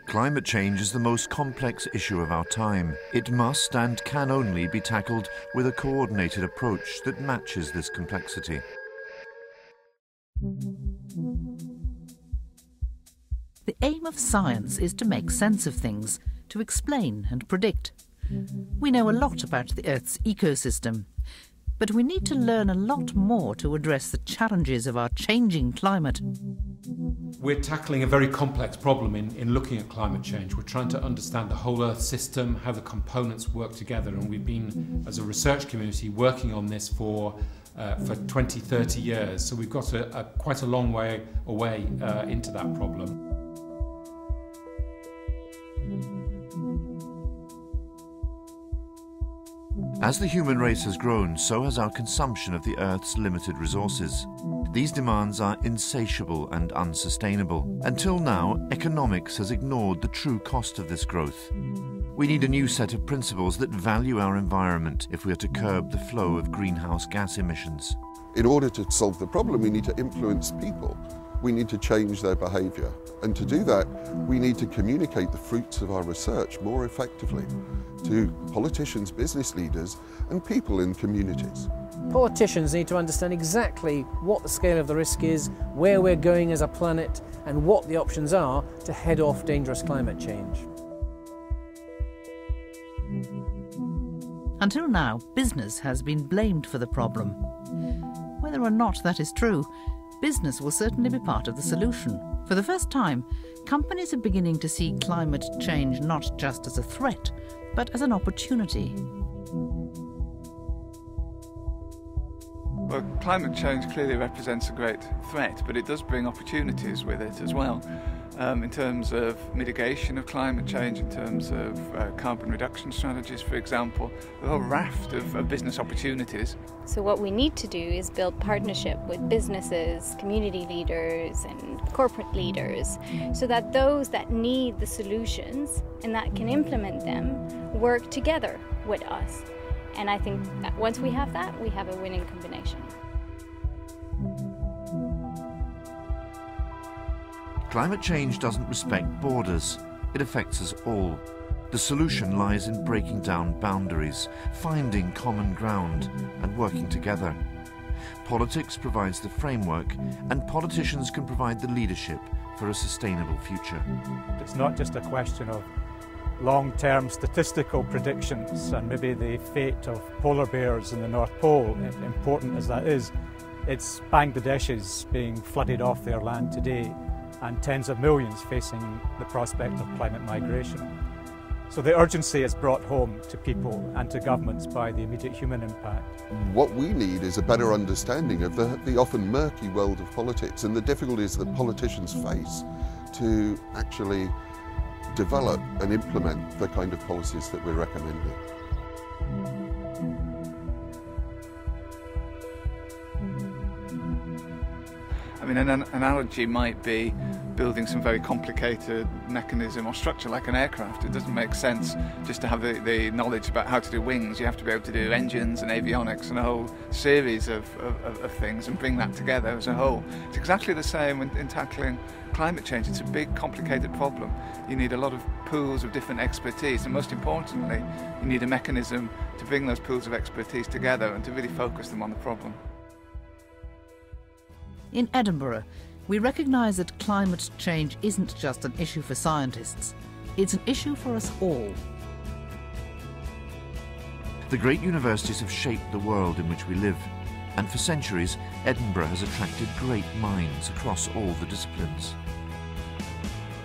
Climate change is the most complex issue of our time. It must and can only be tackled with a coordinated approach that matches this complexity. The aim of science is to make sense of things, to explain and predict. We know a lot about the Earth's ecosystem, but we need to learn a lot more to address the challenges of our changing climate. We're tackling a very complex problem in looking at climate change. We're trying to understand the whole Earth system, how the components work together, and we've been, as a research community, working on this for 20, 30 years. So we've got quite a long way away into that problem. As the human race has grown, so has our consumption of the Earth's limited resources. These demands are insatiable and unsustainable. Until now, economics has ignored the true cost of this growth. We need a new set of principles that value our environment if we are to curb the flow of greenhouse gas emissions. In order to solve the problem, we need to influence people. We need to change their behaviour. And to do that, we need to communicate the fruits of our research more effectively to politicians, business leaders, and people in communities. Politicians need to understand exactly what the scale of the risk is, where we're going as a planet, and what the options are to head off dangerous climate change. Until now, business has been blamed for the problem. Whether or not that is true, business will certainly be part of the solution. For the first time, companies are beginning to see climate change not just as a threat, but as an opportunity. Well, climate change clearly represents a great threat, but it does bring opportunities with it as well. In terms of mitigation of climate change, in terms of carbon reduction strategies, for example, a whole raft of business opportunities. So what we need to do is build partnership with businesses, community leaders and corporate leaders, so that those that need the solutions and that can implement them work together with us. And I think that once we have that, we have a winning combination. Climate change doesn't respect borders. It affects us all. The solution lies in breaking down boundaries, finding common ground, and working together. Politics provides the framework, and politicians can provide the leadership for a sustainable future. It's not just a question of long-term statistical predictions and maybe the fate of polar bears in the North Pole, important as that is. It's Bangladeshis being flooded off their land today, and tens of millions facing the prospect of climate migration. So the urgency is brought home to people and to governments by the immediate human impact. What we need is a better understanding of the often murky world of politics and the difficulties that politicians face to actually develop and implement the kind of policies that we're recommending. I mean, an analogy might be building some very complicated mechanism or structure like an aircraft. It doesn't make sense just to have the knowledge about how to do wings. You have to be able to do engines and avionics and a whole series of things and bring that together as a whole. It's exactly the same in tackling climate change. It's a big, complicated problem. You need a lot of pools of different expertise, and most importantly, you need a mechanism to bring those pools of expertise together and to really focus them on the problem. In Edinburgh, we recognise that climate change isn't just an issue for scientists. It's an issue for us all. The great universities have shaped the world in which we live, and for centuries, Edinburgh has attracted great minds across all the disciplines.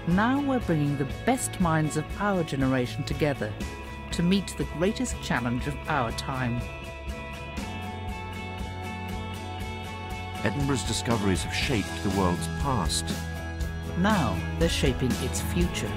Now we're bringing the best minds of our generation together to meet the greatest challenge of our time. Edinburgh's discoveries have shaped the world's past. Now they're shaping its future.